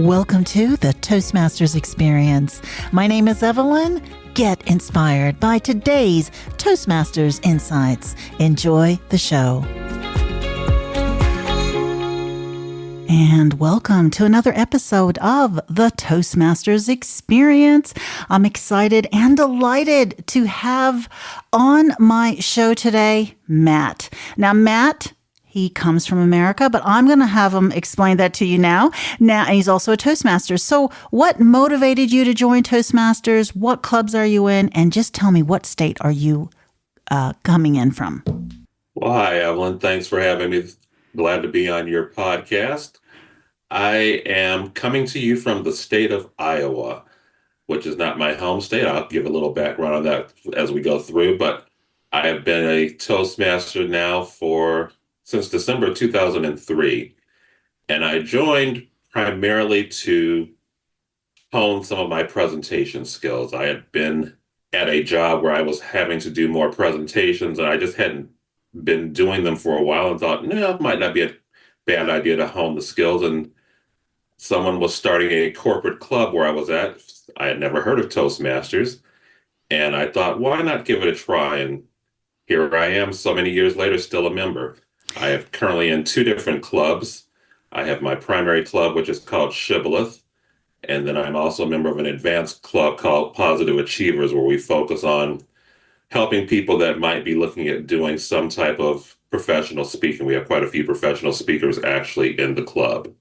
Welcome to the Toastmasters Experience. My name is Evelyn. Get inspired by today's Toastmasters Insights. Enjoy the show. And welcome to another episode of the Toastmasters Experience. I'm excited and delighted to have on my show today, Matt. Now, Matt, he comes from America, but I'm going to have him explain that to you now. And he's also a Toastmaster. So what motivated you to join Toastmasters? What clubs are you in? And just tell me, what state are you coming in from? Well, hi, Evelyn. Thanks for having me. Glad to be on your podcast. I am coming to you from the state of Iowa, which is not my home state. I'll give a little background on that as we go through, but I have been a Toastmaster now since December 2003, and I joined primarily to hone some of my presentation skills. I had been at a job where I was having to do more presentations, and I just hadn't been doing them for a while and thought, no, it might not be a bad idea to hone the skills. And someone was starting a corporate club where I was at. I had never heard of Toastmasters, and I thought, why not give it a try? And here I am so many years later, still a member. I am currently in two different clubs. I have my primary club, which is called Shibboleth, and then I'm also a member of an advanced club called Positive Achievers, where we focus on helping people that might be looking at doing some type of professional speaking. We have quite a few professional speakers actually in the club.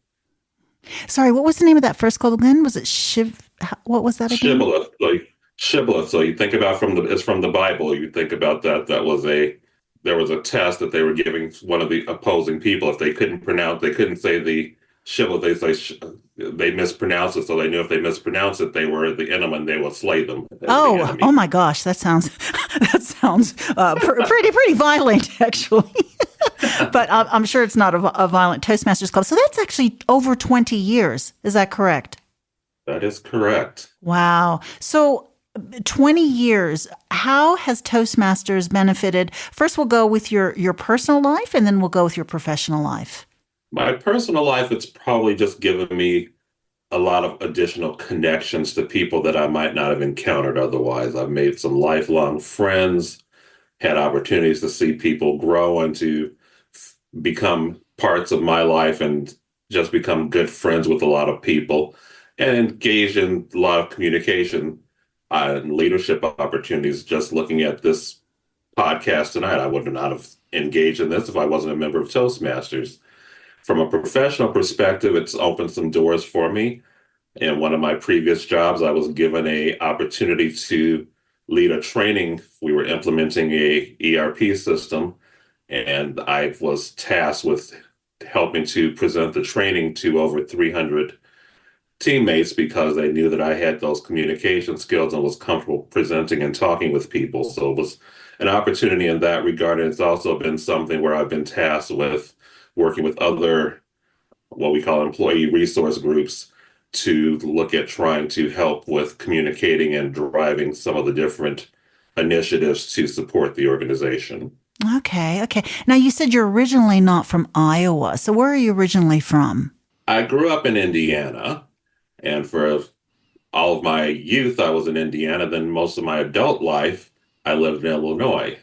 Sorry, what was the name of that first club again? Was it what was that again? Shibboleth. Shibboleth. So you think about it's from the Bible. You think about that. There was a test that they were giving one of the opposing people. If they couldn't say the Shibboleth, they mispronounced it. So they knew if they mispronounced it, they were the enemy and they would slay them. Oh my gosh, that sounds pretty violent, actually. But I'm sure it's not a violent Toastmasters club. So that's actually over 20 years. Is that correct? That is correct. Wow. So 20 years, how has Toastmasters benefited? First, we'll go with your personal life, and then we'll go with your professional life. My personal life, it's probably just given me a lot of additional connections to people that I might not have encountered otherwise. I've made some lifelong friends, had opportunities to see people grow and to become parts of my life and just become good friends with a lot of people and engaged in a lot of communication and leadership opportunities. Just looking at this podcast tonight, I would not have engaged in this if I wasn't a member of Toastmasters. From a professional perspective, it's opened some doors for me. In one of my previous jobs, I was given an opportunity to lead a training. We were implementing a ERP system, and I was tasked with helping to present the training to over 300 teammates because they knew that I had those communication skills and was comfortable presenting and talking with people. So it was an opportunity in that regard. And it's also been something where I've been tasked with working with other, what we call employee resource groups, to look at trying to help with communicating and driving some of the different initiatives to support the organization. Okay. Now, you said you're originally not from Iowa. So where are you originally from? I grew up in Indiana, and for all of my youth, I was in Indiana. Then most of my adult life, I lived in Illinois.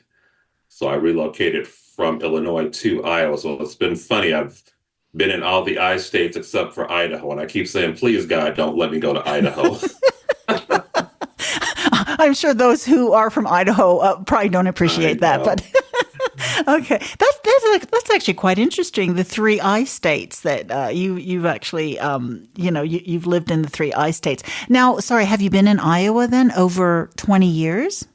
So I relocated from Illinois to Iowa. So it's been funny. I've been in all the I states except for Idaho. And I keep saying, please, God, don't let me go to Idaho. I'm sure those who are from Idaho probably don't appreciate that. But okay, that's actually quite interesting. The three I states that you've actually, you've lived in the three I states. Now, sorry, have you been in Iowa then over 20 years?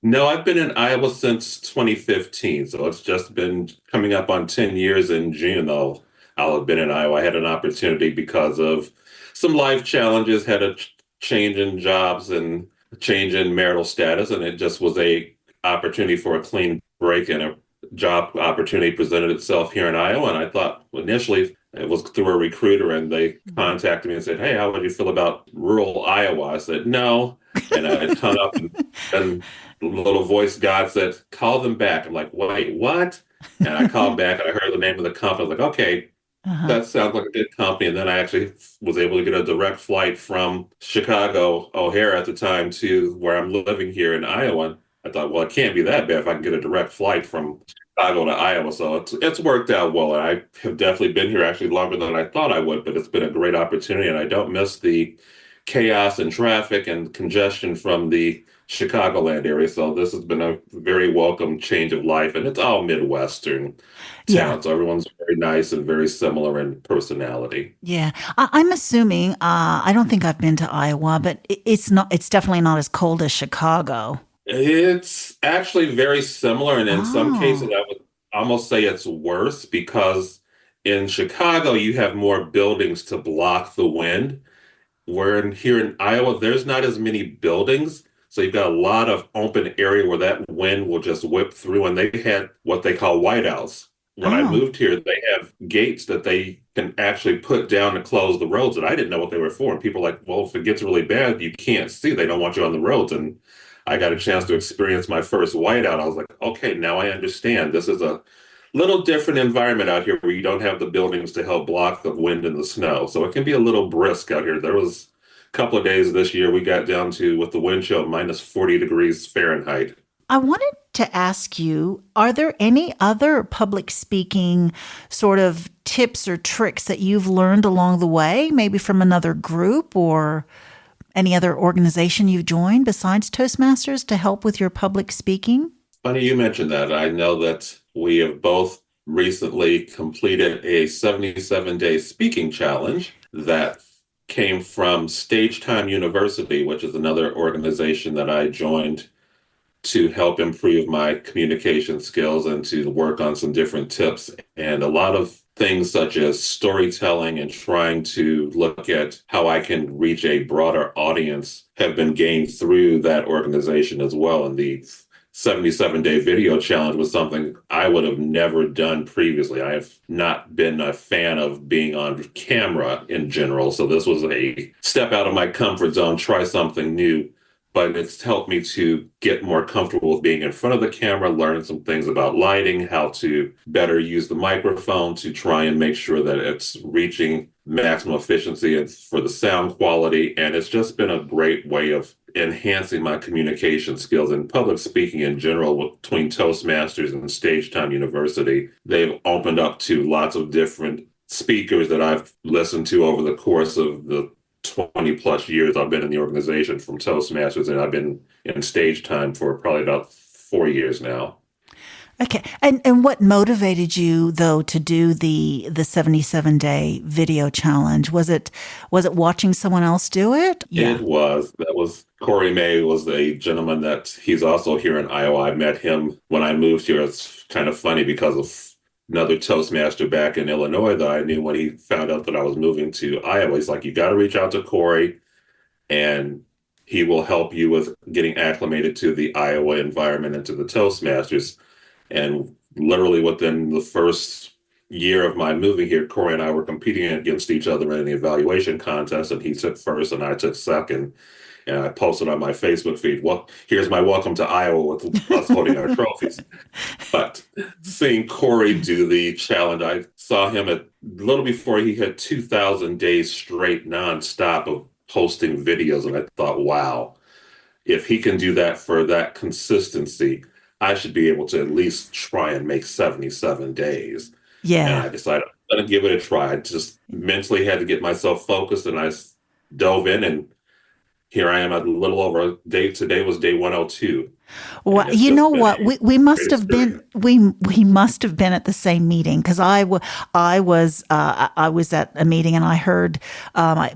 No, I've been in Iowa since 2015. So it's just been coming up on 10 years in June. I'll have been in Iowa. I had an opportunity because of some life challenges, had a change in jobs and a change in marital status. And it just was a opportunity for a clean break, and a job opportunity presented itself here in Iowa. And I thought initially it was through a recruiter, and they contacted me and said, hey, how would you feel about rural Iowa? I said, no. And I hung up, and the little voice God said, call them back. I'm like, wait, what? And I called back and I heard the name of the company. I was like, okay, Uh-huh. That sounds like a good company. And then I actually was able to get a direct flight from Chicago O'Hare at the time to where I'm living here in Iowa. I thought, well, it can't be that bad if I can get a direct flight from Chicago to Iowa. So it's worked out well. And I have definitely been here actually longer than I thought I would, but it's been a great opportunity. And I don't miss the chaos and traffic and congestion from the Chicagoland area. So this has been a very welcome change of life. And it's all Midwestern Yeah. town. So everyone's very nice and very similar in personality. Yeah. I'm assuming, I don't think I've been to Iowa, but it's definitely not as cold as Chicago. It's actually very similar, and in some cases, Oh. I would almost say it's worse because in Chicago, you have more buildings to block the wind. Where here in Iowa, there's not as many buildings. So you've got a lot of open area where that wind will just whip through. And they had what they call whiteouts. When I Oh. moved here, they have gates that they can actually put down to close the roads. And I didn't know what they were for. And people are like, well, if it gets really bad, you can't see. They don't want you on the roads. And I got a chance to experience my first whiteout. I was like, okay, now I understand. This is a little different environment out here where you don't have the buildings to help block the wind and the snow. So it can be a little brisk out here. There was a couple of days this year we got down to with the wind chill minus 40 degrees Fahrenheit. I wanted to ask you, are there any other public speaking sort of tips or tricks that you've learned along the way, maybe from another group or any other organization you've joined besides Toastmasters to help with your public speaking? Funny you mentioned that. I know that we have both recently completed a 77-day speaking challenge that came from Stagetime University, which is another organization that I joined to help improve my communication skills and to work on some different tips. And a lot of things such as storytelling and trying to look at how I can reach a broader audience have been gained through that organization as well. And the 77-day video challenge was something I would have never done previously. I have not been a fan of being on camera in general. So this was a step out of my comfort zone, try something new, but it's helped me to get more comfortable with being in front of the camera, learn some things about lighting, how to better use the microphone to try and make sure that it's reaching maximum efficiency and for the sound quality. And it's just been a great way of enhancing my communication skills and public speaking in general between Toastmasters and Stagetime University. They've opened up to lots of different speakers that I've listened to over the course of the 20 plus years I've been in the organization from Toastmasters, and I've been in Stagetime for probably about 4 years now. Okay. And what motivated you though to do the 77-day video challenge? Was it watching someone else do it? Yeah. That was Corey May was a gentleman that he's also here in Iowa. I met him when I moved here. It's kind of funny because of another Toastmaster back in Illinois that I knew when he found out that I was moving to Iowa. He's like, you got to reach out to Corey and he will help you with getting acclimated to the Iowa environment and to the Toastmasters. And literally within the first year of my moving here, Corey and I were competing against each other in the evaluation contest, and he took first and I took second. And I posted on my Facebook feed, well, here's my welcome to Iowa with us holding our trophies. But seeing Corey do the challenge, I saw him at a little before he had 2,000 days straight nonstop of posting videos. And I thought, wow, if he can do that for that consistency, I should be able to at least try and make 77 days. And Yeah. I decided I'm going to give it a try. I just mentally had to get myself focused and I dove in and here I am a little over a day. Today was day 102. Well, And it's you know just been what? a We great must have been experience. we must have been at the same meeting because I was at a meeting and I heard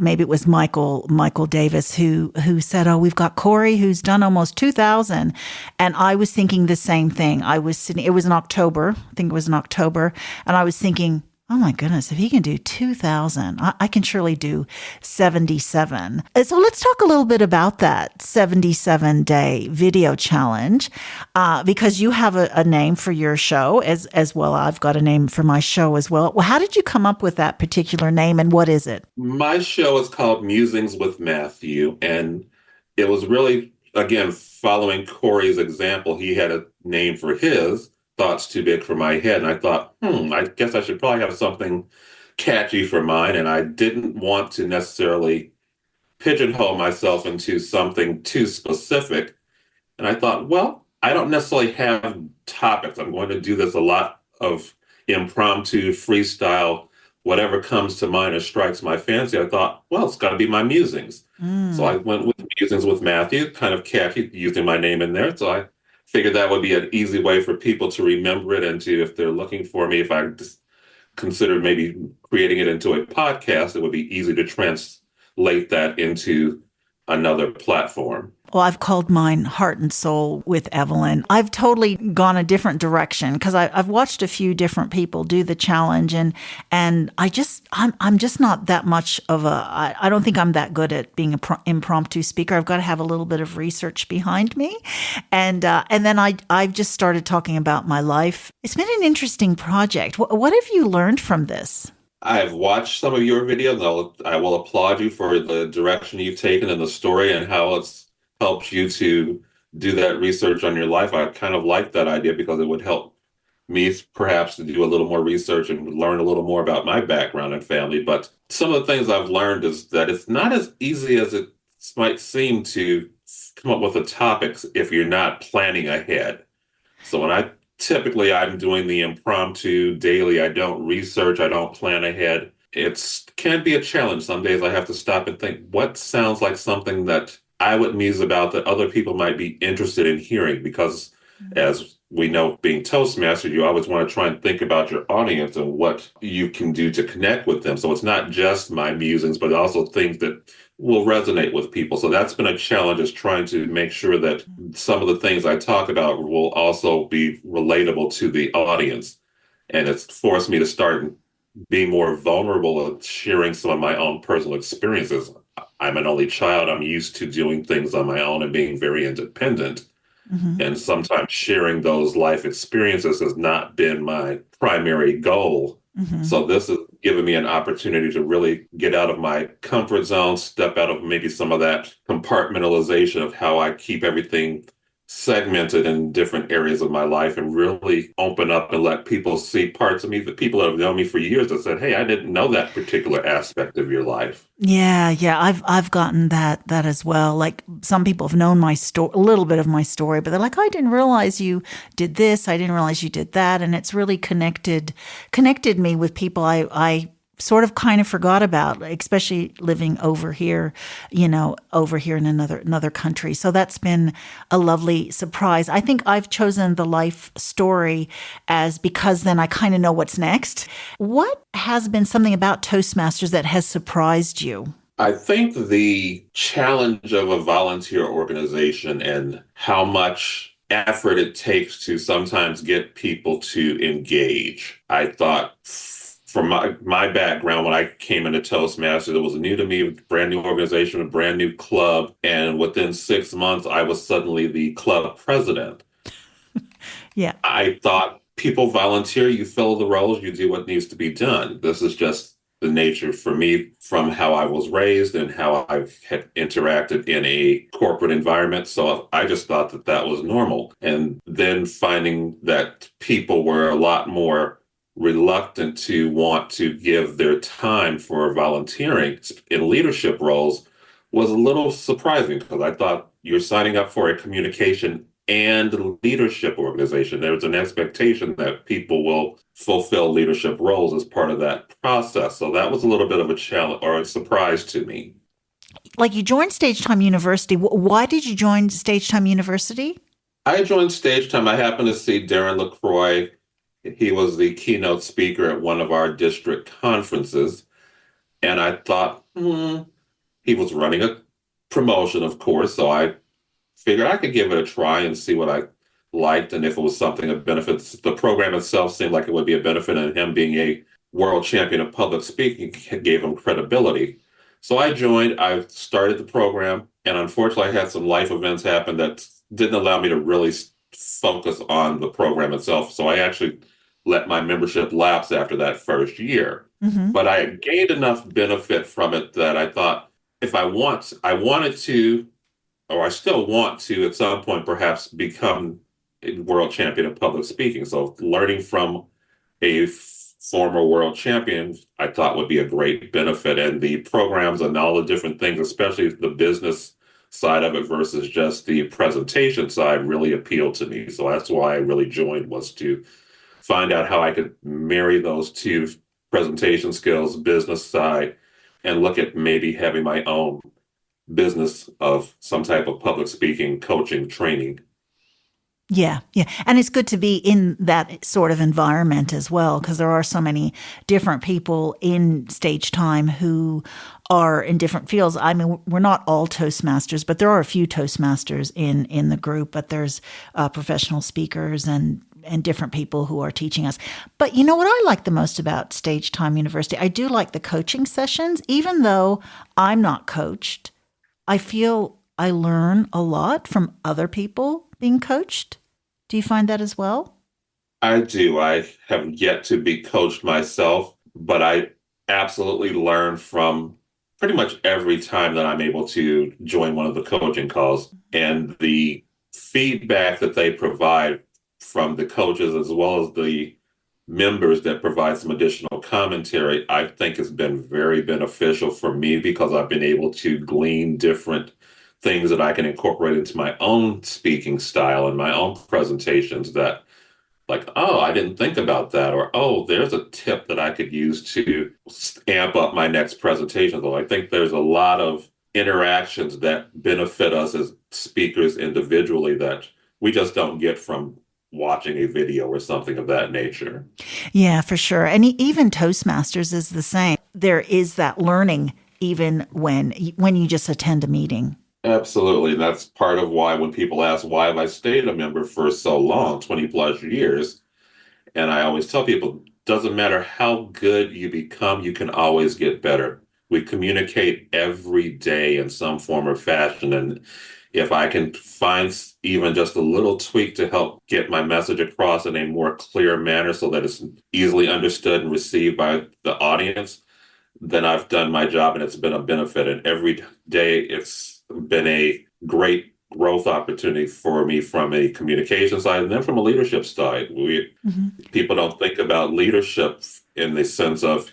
maybe it was Michael Davis who said, "Oh, we've got Corey who's done almost 2,000," and I was thinking the same thing. I was sitting. It was in October. I think it was in October, and I was thinking, oh my goodness, if he can do 2,000, I can surely do 77. So let's talk a little bit about that 77-day video challenge because you have a name for your show as well. I've got a name for my show as well. Well, how did you come up with that particular name and what is it? My show is called Musings with Matthew, and it was really, again, following Corey's example. He had a name for his, Thoughts Too Big for My Head. And I thought, I guess I should probably have something catchy for mine, and I didn't want to necessarily pigeonhole myself into something too specific. And I thought, well, I don't necessarily have topics. I'm going to do this a lot of impromptu, freestyle, whatever comes to mind or strikes my fancy. I thought, well, it's got to be my musings. So I Mm. went with musings with Matthew, kind of catchy, using my name in there. So I figured that would be an easy way for people to remember it and to, if they're looking for me, if I just considered maybe creating it into a podcast, it would be easy to translate that into another platform. Well, I've called mine Heart and Soul with Evelyn. I've totally gone a different direction because I've watched a few different people do the challenge, and I'm just not that much of I don't think I'm that good at being an impromptu speaker. I've got to have a little bit of research behind me, and then I've just started talking about my life. It's been an interesting project. What have you learned from this? I've watched some of your videos. I will applaud you for the direction you've taken in the story and how it's helped you to do that research on your life. I kind of like that idea because it would help me perhaps to do a little more research and learn a little more about my background and family. But some of the things I've learned is that it's not as easy as it might seem to come up with the topics if you're not planning ahead. So when I typically I'm doing the impromptu daily, I don't research, I don't plan ahead. It's can be a challenge. Some days I have to stop and think, what sounds like something that I would muse about that other people might be interested in hearing? Because as we know, being Toastmaster, you always want to try and think about your audience and what you can do to connect with them. So it's not just my musings, but also things that will resonate with people. So that's been a challenge, is trying to make sure that some of the things I talk about will also be relatable to the audience. And it's forced me to start being more vulnerable and sharing some of my own personal experiences. I'm an only child. I'm used to doing things on my own and being very independent. Mm-hmm. And sometimes sharing those life experiences has not been my primary goal. Mm-hmm. So this has given me an opportunity to really get out of my comfort zone, step out of maybe some of that compartmentalization of how I keep everything segmented in different areas of my life, and really open up and let people see parts of me, the people that have known me for years, that said, hey, I didn't know that particular aspect of your life. Yeah. I've gotten that as well. Like some people have known my story, a little bit of my story, but they're like, "Oh, I didn't realize you did this. I didn't realize you did that," and it's really connected me with people I sort of kind of forgot about, especially living over here, over here in another country. So that's been a lovely surprise. I think I've chosen the life story as because then I kind of know what's next. What has been something about Toastmasters that has surprised you? I think the challenge of a volunteer organization and how much effort it takes to sometimes get people to engage. I thought from my background, when I came into Toastmasters, it was new to me, a brand new organization, a brand new club. And within 6 months, I was suddenly the club president. Yeah. I thought people volunteer, you fill the roles, you do what needs to be done. This is just the nature for me from how I was raised and how I've had interacted in a corporate environment. So I just thought that that was normal. And then finding that people were a lot more reluctant to want to give their time for volunteering in leadership roles was a little surprising, because I thought you're signing up for a communication and leadership organization. There's an expectation that people will fulfill leadership roles as part of that process. So that was a little bit of a challenge or a surprise to me. Like you joined Stagetime University. Why did you join Stagetime University? I joined Stage Time. I happened to see Darren LaCroix. He was the keynote speaker at one of our district conferences. And I thought, he was running a promotion, of course. So I figured I could give it a try and see what I liked, and if it was something that benefits. The program itself seemed like it would be a benefit, and him being a world champion of public speaking gave him credibility. So I joined, I started the program, and unfortunately I had some life events happen that didn't allow me to really focus on the program itself. So I actually let my membership lapse after that first year. Mm-hmm. But I gained enough benefit from it that I thought, if I wanted to, or I still want to at some point perhaps become a world champion of public speaking. So learning from a former world champion, I thought would be a great benefit. And the programs and all the different things, especially the business side of it versus just the presentation side, really appealed to me. So that's why I really joined, was to find out how I could marry those two, presentation skills, business side, and look at maybe having my own business of some type of public speaking, coaching, training. Yeah, yeah. And it's good to be in that sort of environment as well, because there are so many different people in stage time who are in different fields. I mean, we're not all Toastmasters, but there are a few Toastmasters in the group, but there's professional speakers and different people who are teaching us. But you know what I like the most about Stage Time University? I do like the coaching sessions, even though I'm not coached. I feel I learn a lot from other people being coached. Do you find that as well? I do. I have yet to be coached myself, but I absolutely learn from pretty much every time that I'm able to join one of the coaching calls. And the feedback that they provide from the coaches, as well as the members that provide some additional commentary, I think has been very beneficial for me, because I've been able to glean different things that I can incorporate into my own speaking style and my own presentations, that, like, oh, I didn't think about that, or oh, there's a tip that I could use to amp up my next presentation. So I think there's a lot of interactions that benefit us as speakers individually that we just don't get from watching a video or something of that nature. Yeah, for sure. And even Toastmasters is the same. There is that learning even when you just attend a meeting. Absolutely. And that's part of why when people ask, why have I stayed a member for so long, 20 plus years? And I always tell people, doesn't matter how good you become, you can always get better. We communicate every day in some form or fashion. And if I can find even just a little tweak to help get my message across in a more clear manner so that it's easily understood and received by the audience, then I've done my job and it's been a benefit. And every day it's been a great growth opportunity for me from a communication side and then from a leadership side. People don't think about leadership in the sense of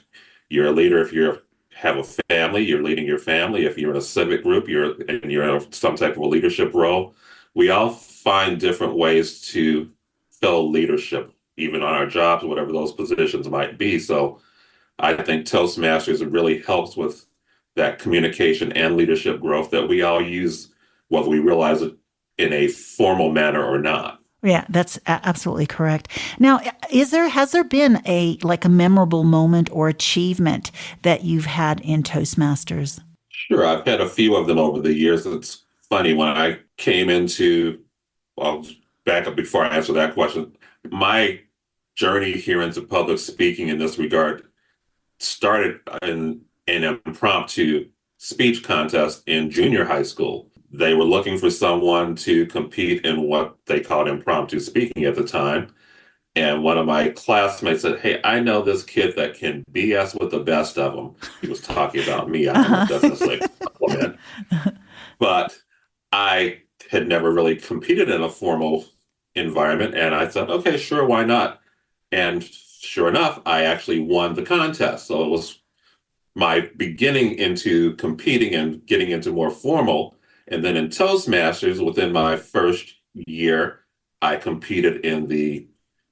you're a leader if you have a family, you're leading your family. If you're in a civic group, you're in some type of a leadership role. We all find different ways to fill leadership, even on our jobs, whatever those positions might be. So I think Toastmasters really helps with that communication and leadership growth that we all use, whether we realize it in a formal manner or not. Yeah, that's absolutely correct. Now, has there been a memorable moment or achievement that you've had in Toastmasters? Sure, I've had a few of them over the years. It's funny, when I came into, well, back up before I answer that question, my journey here into public speaking in this regard started in an impromptu speech contest in junior high school. They were looking for someone to compete in what they called impromptu speaking at the time. And one of my classmates said, "Hey, I know this kid that can BS with the best of them." He was talking about me. I don't know if that's necessarily a compliment, but I had never really competed in a formal environment. And I thought, okay, sure, why not? And sure enough, I actually won the contest. So it was my beginning into competing and getting into more formal. And then in Toastmasters, within my first year, I competed in the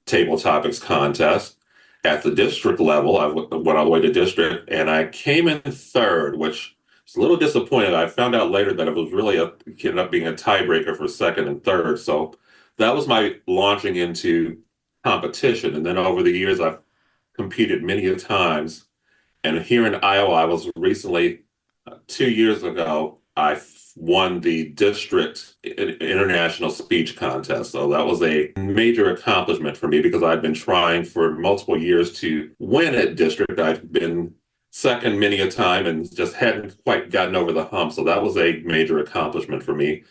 table topics contest. At the district level, I went all the way to district, and I came in third, which was a little disappointed. I found out later that it was really ended up being a tiebreaker for second and third. So that was my launching into competition. And then over the years, I've competed many a times. And here in Iowa, I was recently, 2 years ago, I won the district international speech contest. So that was a major accomplishment for me, because I'd been trying for multiple years to win at district. I've been second many a time and just hadn't quite gotten over the hump. So that was a major accomplishment for me.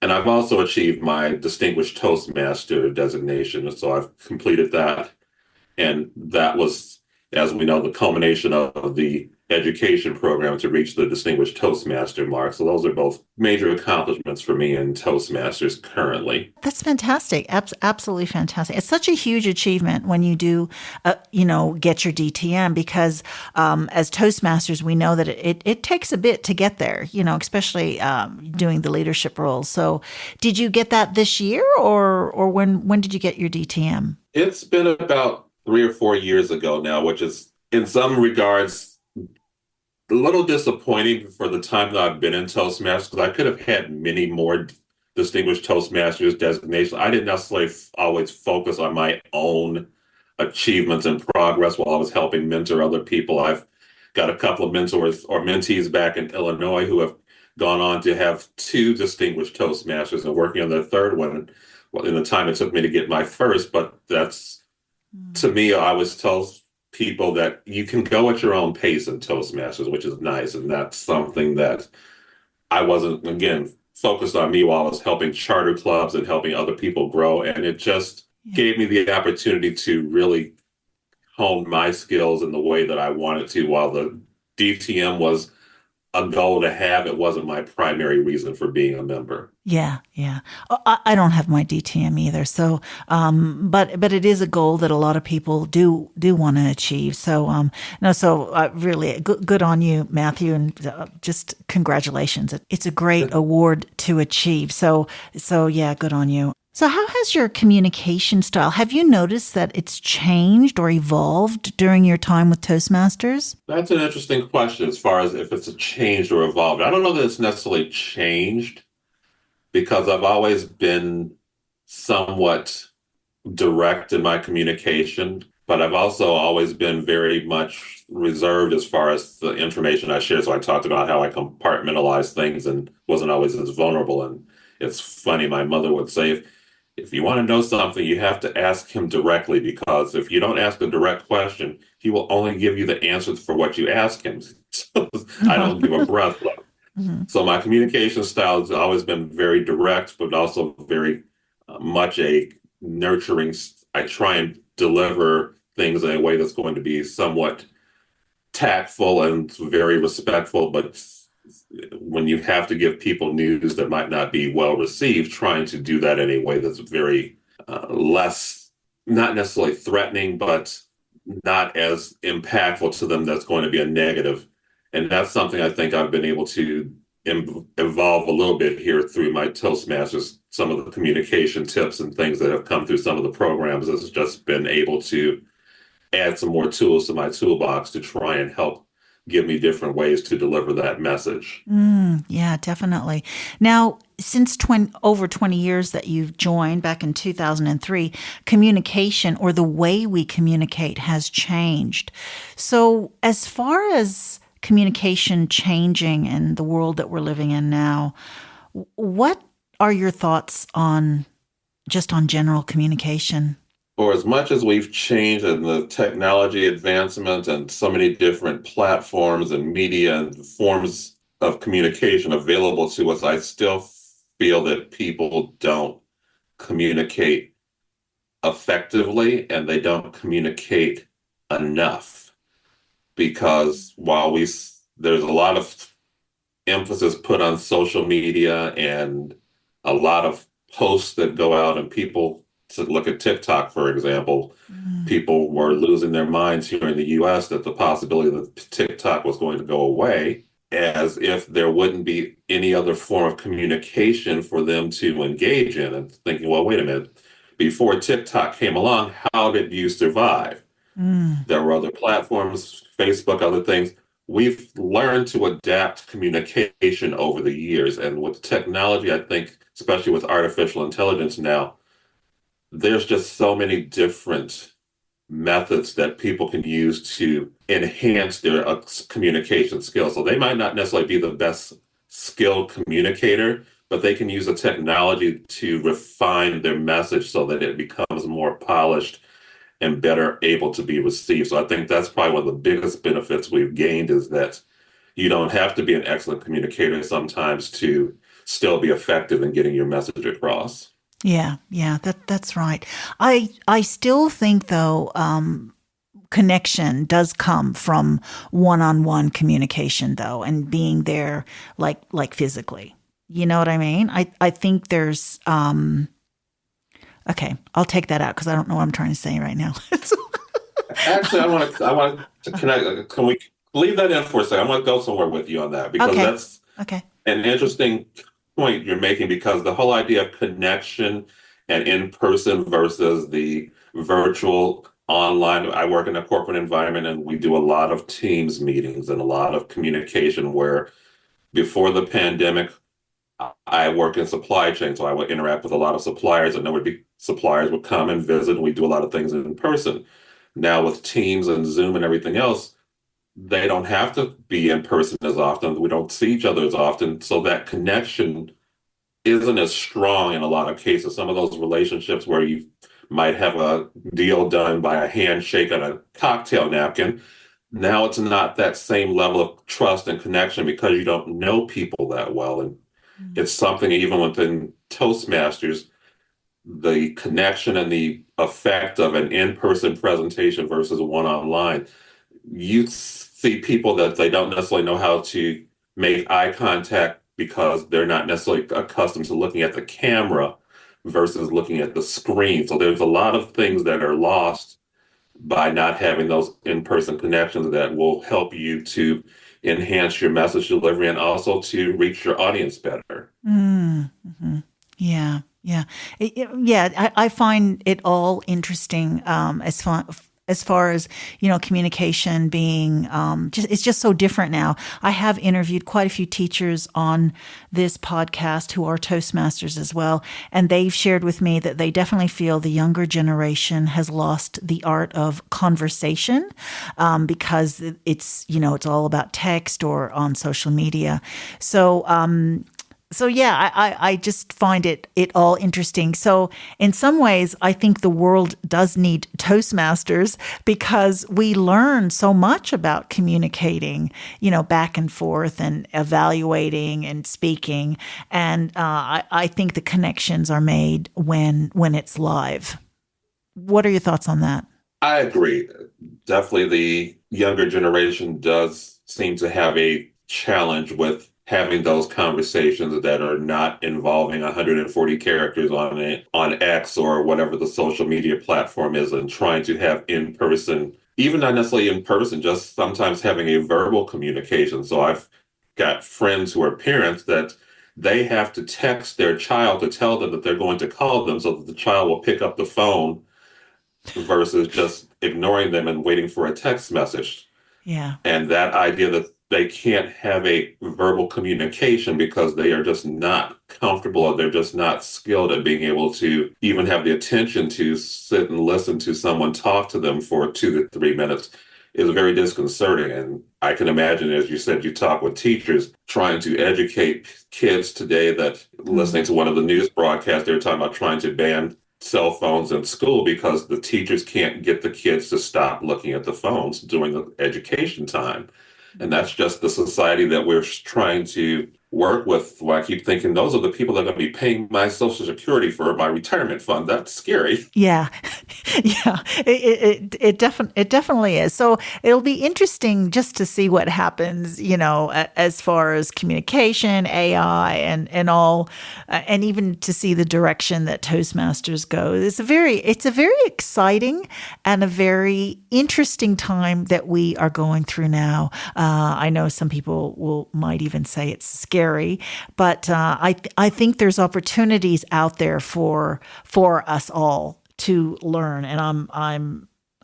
And I've also achieved my Distinguished Toastmaster designation. So I've completed that. And that was as we know, the culmination of the education program to reach the Distinguished Toastmaster mark. So those are both major accomplishments for me in Toastmasters currently. That's fantastic. Absolutely fantastic. It's such a huge achievement when you do, get your DTM because as Toastmasters, we know that it takes a bit to get there, especially doing the leadership roles. So did you get that this year or when did you get your DTM? It's been about 3 or 4 years ago now, which is in some regards a little disappointing for the time that I've been in Toastmasters because I could have had many more Distinguished Toastmasters designations. I didn't necessarily always focus on my own achievements and progress while I was helping mentor other people. I've got a couple of mentors or mentees back in Illinois who have gone on to have two Distinguished Toastmasters and working on their third one in the time it took me to get my first. But that's, to me, I always tell people that you can go at your own pace in Toastmasters, which is nice. And that's something that I wasn't, again, focused on me while I was helping charter clubs and helping other people grow. And it just Yeah. gave me the opportunity to really hone my skills in the way that I wanted to. While the DTM was a goal to have, it wasn't my primary reason for being a member. Yeah, yeah. I don't have my DTM either. So, but it is a goal that a lot of people do want to achieve. So, no, so really good on you, Matthew, and just congratulations. It's a great award to achieve. So yeah, good on you. So, how has your communication style? Have you noticed that it's changed or evolved during your time with Toastmasters? That's an interesting question as far as if it's a changed or evolved. I don't know that it's necessarily changed because I've always been somewhat direct in my communication, but I've also always been very much reserved as far as the information I share. So I talked about how I compartmentalized things and wasn't always as vulnerable. And it's funny, my mother would say, if you want to know something, you have to ask him directly because if you don't ask a direct question, he will only give you the answer for what you ask him. So I don't give a breath. Mhm. So my communication style has always been very direct, but also very much a nurturing. I try and deliver things in a way that's going to be somewhat tactful and very respectful. But when you have to give people news that might not be well received, trying to do that in a way that's very less, not necessarily threatening, but not as impactful to them that's going to be a negative. And that's something I think I've been able to evolve a little bit here through my Toastmasters. Some of the communication tips and things that have come through some of the programs has just been able to add some more tools to my toolbox to try and help give me different ways to deliver that message. Yeah, definitely. Now, since over 20 years that you've joined back in 2003, communication or the way we communicate has changed. So, as far as communication changing in the world that we're living in now, what are your thoughts on just on general communication? For as much as we've changed in the technology advancement and so many different platforms and media and forms of communication available to us, I still feel that people don't communicate effectively and they don't communicate enough because while there's a lot of emphasis put on social media and a lot of posts that go out and people to look at TikTok, for example, Mm, people were losing their minds here in the US that the possibility that TikTok was going to go away, as if there wouldn't be any other form of communication for them to engage in. And thinking, well, wait a minute, before TikTok came along, how did you survive? mm, There were other platforms, Facebook, other things. We've learned to adapt communication over the years. And with technology, I think, especially with artificial intelligence now, there's just so many different methods that people can use to enhance their communication skills. So they might not necessarily be the best skilled communicator, but they can use the technology to refine their message so that it becomes more polished and better able to be received. So I think that's probably one of the biggest benefits we've gained is that you don't have to be an excellent communicator sometimes to still be effective in getting your message across. yeah, yeah, that's right. I still think though, connection does come from one-on-one communication, though, and being there, like physically. You know what I mean? I think there's okay, I'll take that out because I don't know what I'm trying to say right now. Actually, I want to connect. Can we leave that in for a second? I want to go somewhere with you on that because Okay. that's Okay. an interesting point you're making because the whole idea of connection and in person versus the virtual online. I work in a corporate environment and we do a lot of Teams meetings and a lot of communication where before the pandemic, I work in supply chain, so I would interact with a lot of suppliers, and there would be suppliers would come and visit, and we do a lot of things in person. Now with Teams and Zoom and everything else, they don't have to be in person as often. We don't see each other as often, so that connection isn't as strong in a lot of cases. Some of those relationships where you might have a deal done by a handshake on a cocktail napkin, now it's not that same level of trust and connection because you don't know people that well. And Mm. it's something even within Toastmasters, the connection and the effect of an in-person presentation versus one online. You see people that they don't necessarily know how to make eye contact because they're not necessarily accustomed to looking at the camera versus looking at the screen. So there's a lot of things that are lost by not having those in-person connections that will help you to enhance your message delivery and also to reach your audience better. Mm-hmm. Yeah, yeah, yeah. I find it all interesting as far as communication being it's just so different now. I have interviewed quite a few teachers on this podcast who are Toastmasters as well, and they've shared with me that they definitely feel the younger generation has lost the art of conversation because it's all about text or on social media. So yeah, I just find it all interesting. So in some ways, I think the world does need Toastmasters because we learn so much about communicating, back and forth and evaluating and speaking. And I think the connections are made when it's live. What are your thoughts on that? I agree. Definitely the younger generation does seem to have a challenge with having those conversations that are not involving 140 characters on X or whatever the social media platform is and trying to have in person, even not necessarily in person, just sometimes having a verbal communication. So I've got friends who are parents that they have to text their child to tell them that they're going to call them so that the child will pick up the phone versus just ignoring them and waiting for a text message. Yeah. And that idea that they can't have a verbal communication because they are just not comfortable or they're just not skilled at being able to even have the attention to sit and listen to someone talk to them for 2 to 3 minutes is very disconcerting. And I can imagine, as you said, you talk with teachers trying to educate kids today that Mm. listening to one of the news broadcasts, they were talking about trying to ban cell phones in school because the teachers can't get the kids to stop looking at the phones during the education time. And that's just the society that we're trying to work with. Well, I keep thinking those are the people that are going to be paying my Social Security for my retirement fund. That's scary. Yeah, yeah, it definitely is. So it'll be interesting just to see what happens, as far as communication, AI, and all, and even to see the direction that Toastmasters go. It's a very exciting and a very interesting time that we are going through now. I know some people might even say it's scary, but I think there's opportunities out there for us all to learn, and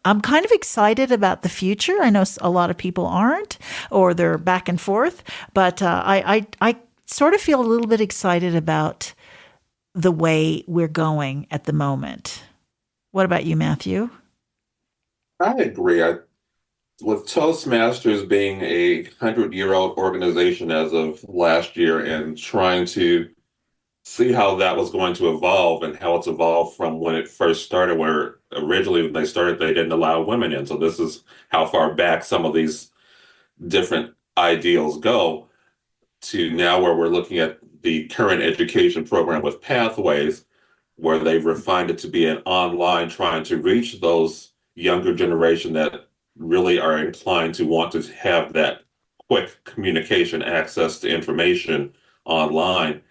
I'm kind of excited about the future. I know a lot of people aren't, or they're back and forth, but I sort of feel a little bit excited about the way we're going at the moment. What about you, Matthew? I agree. With Toastmasters being a 100-year-old organization as of last year and trying to see how that was going to evolve and how it's evolved from when it first started, where originally when they started, they didn't allow women in. So this is how far back some of these different ideals go to now where we're looking at the current education program with Pathways, where they've refined it to be an online trying to reach those younger generation that really are inclined to want to have that quick communication access to information online.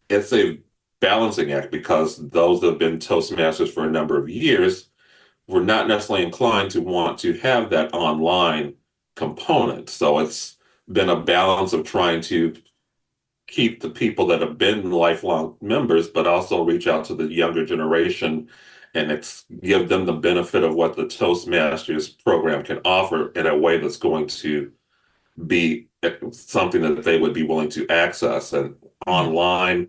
It's a balancing act because those that have been Toastmasters for a number of years were not necessarily inclined to want to have that online component. So it's been a balance of trying to keep the people that have been lifelong members, but also reach out to the younger generation and give them the benefit of what the Toastmasters program can offer in a way that's going to be something that they would be willing to access. And Yeah. online,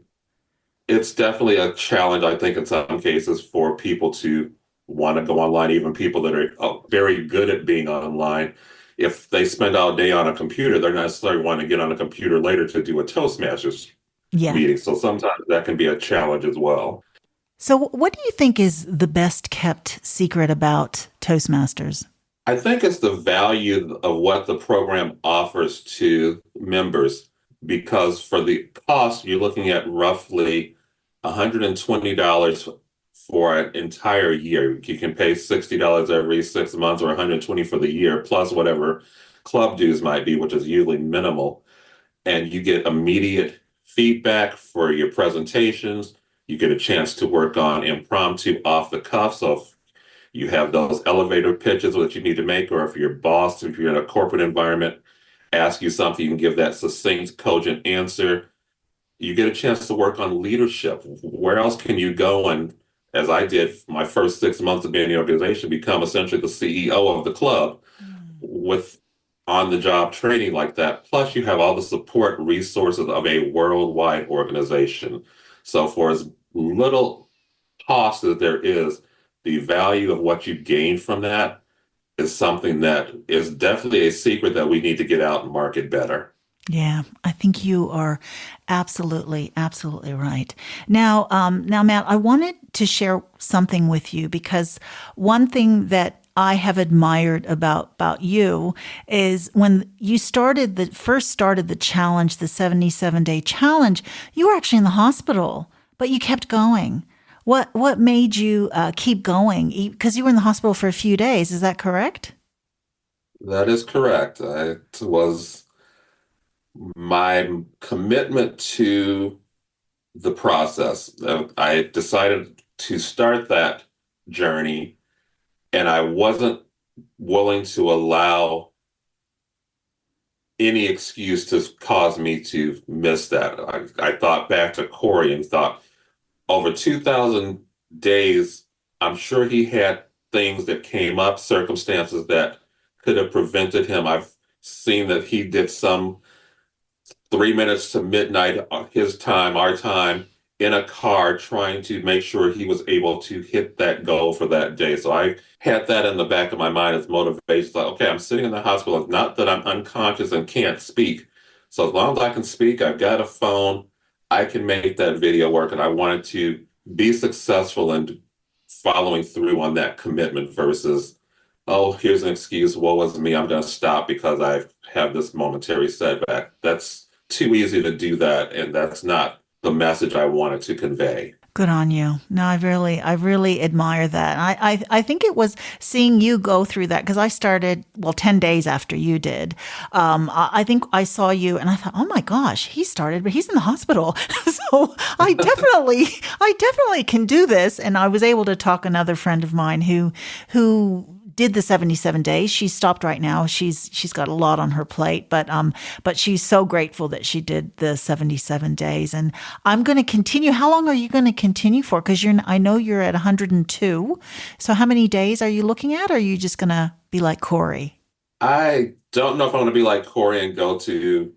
it's definitely a challenge, I think, in some cases for people to want to go online, even people that are very good at being online. If they spend all day on a computer, they're not necessarily want to get on a computer later to do a Toastmasters Yeah. meeting. So sometimes that can be a challenge as well. So, what do you think is the best kept secret about Toastmasters? I think it's the value of what the program offers to members because for the cost, you're looking at roughly $120 for an entire year. You can pay $60 every 6 months or 120 for the year, plus whatever club dues might be, which is usually minimal. And you get immediate feedback for your presentations. You get a chance to work on impromptu off the cuff. So if you have those elevator pitches that you need to make, or if your boss, if you're in a corporate environment, ask you something, you can give that succinct, cogent answer. You get a chance to work on leadership. Where else can you go and, as I did my first 6 months of being in the organization, become essentially the CEO of the club Mm. with on-the-job training like that. Plus, you have all the support resources of a worldwide organization. So for as little cost as there is, the value of what you gain from that is something that is definitely a secret that we need to get out and market better. Yeah, I think you are absolutely, absolutely right. Now, Matt, I wanted to share something with you because one thing that I have admired about you is when you first started the challenge, the 77-day challenge, you were actually in the hospital, but you kept going. What made you keep going? Because you were in the hospital for a few days. Is that correct? That is correct. It was my commitment to the process. I decided to start that journey, and I wasn't willing to allow any excuse to cause me to miss that. I thought back to Corey and thought, over 2,000 days, I'm sure he had things that came up, circumstances that could have prevented him. I've seen that he did some 3 minutes to midnight, his time, our time, in a car trying to make sure he was able to hit that goal for that day. So I had that in the back of my mind as motivation. Like, okay, I'm sitting in the hospital. It's not that I'm unconscious and can't speak. So as long as I can speak, I've got a phone, I can make that video work. And I wanted to be successful in following through on that commitment versus, oh, here's an excuse. Woe was me. I'm going to stop because I have this momentary setback. That's too easy to do that, and that's not the message I wanted to convey. Good on you. No, I really admire that. I think it was seeing you go through that because I started, well, 10 days after you did. I think I saw you and I thought, oh my gosh, he started, but he's in the hospital. So I definitely can do this. And I was able to talk another friend of mine who did the 77 days. She's stopped right now. She's got a lot on her plate, but she's so grateful that she did the 77 days. And I'm going to continue. How long are you going to continue for? Because I know you're at 102. So how many days are you looking at? Or are you just going to be like Corey? I don't know if I'm going to be like Corey and go to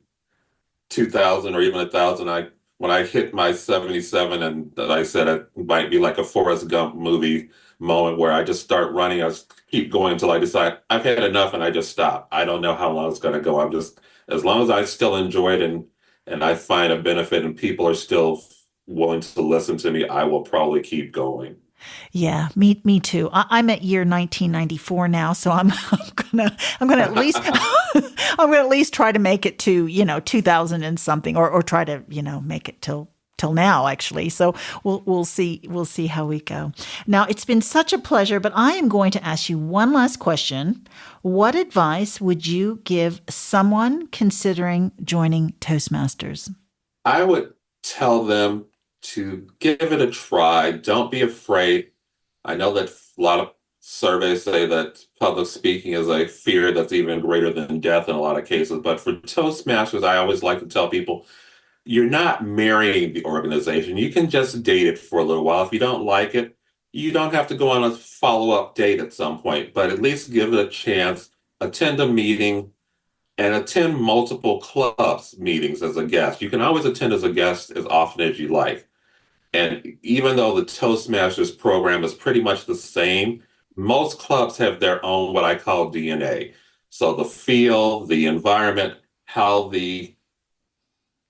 2,000 or even 1,000. When I hit my 77, and that I said it might be like a Forrest Gump movie moment where I just start running. I just keep going until I decide I've had enough and I just stop. I don't know how long it's going to go. I'm just, as long as I still enjoy it and I find a benefit and people are still willing to listen to me, I will probably keep going. Yeah, me too. I'm at year 1994 now, so I'm gonna at least I'm gonna at least try to make it to 2000 and something, or try to make it till till now, actually. So we'll see how we go. Now, it's been such a pleasure, but I am going to ask you one last question. What advice would you give someone considering joining Toastmasters? I would tell them to give it a try. Don't be afraid. I know that a lot of surveys say that public speaking is a fear that's even greater than death in a lot of cases. But for Toastmasters, I always like to tell people, you're not marrying the organization. You can just date it for a little while. If you don't like it, you don't have to go on a follow-up date at some point, but at least give it a chance, attend a meeting, and attend multiple clubs meetings as a guest. You can always attend as a guest as often as you like. And even though the Toastmasters program is pretty much the same, most clubs have their own, what I call DNA. So the feel, the environment, how the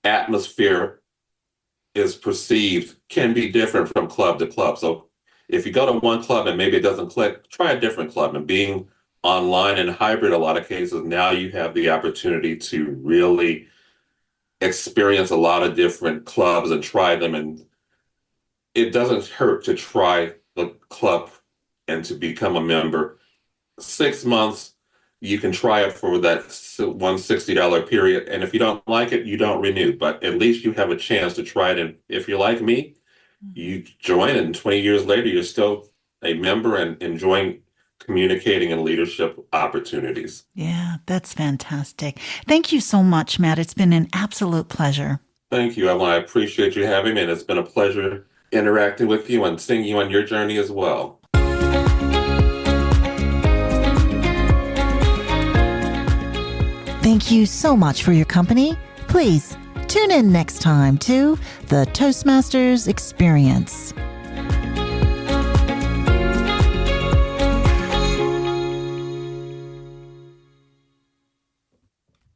atmosphere is perceived can be different from club to club. So if you go to one club and maybe it doesn't click, try a different club. And being online and hybrid, a lot of cases, now you have the opportunity to really experience a lot of different clubs and try them. And it doesn't hurt to try the club and to become a member. 6 months, you can try it for that $160 period. And if you don't like it, you don't renew. But at least you have a chance to try it. And if you're like me, you join, and 20 years later, you're still a member and enjoying communicating and leadership opportunities. Yeah, that's fantastic. Thank you so much, Matt. It's been an absolute pleasure. Thank you, Evelyn. I appreciate you having me, and it's been a pleasure interacting with you and seeing you on your journey as well. Thank you so much for your company. Please tune in next time to the Toastmasters Experience.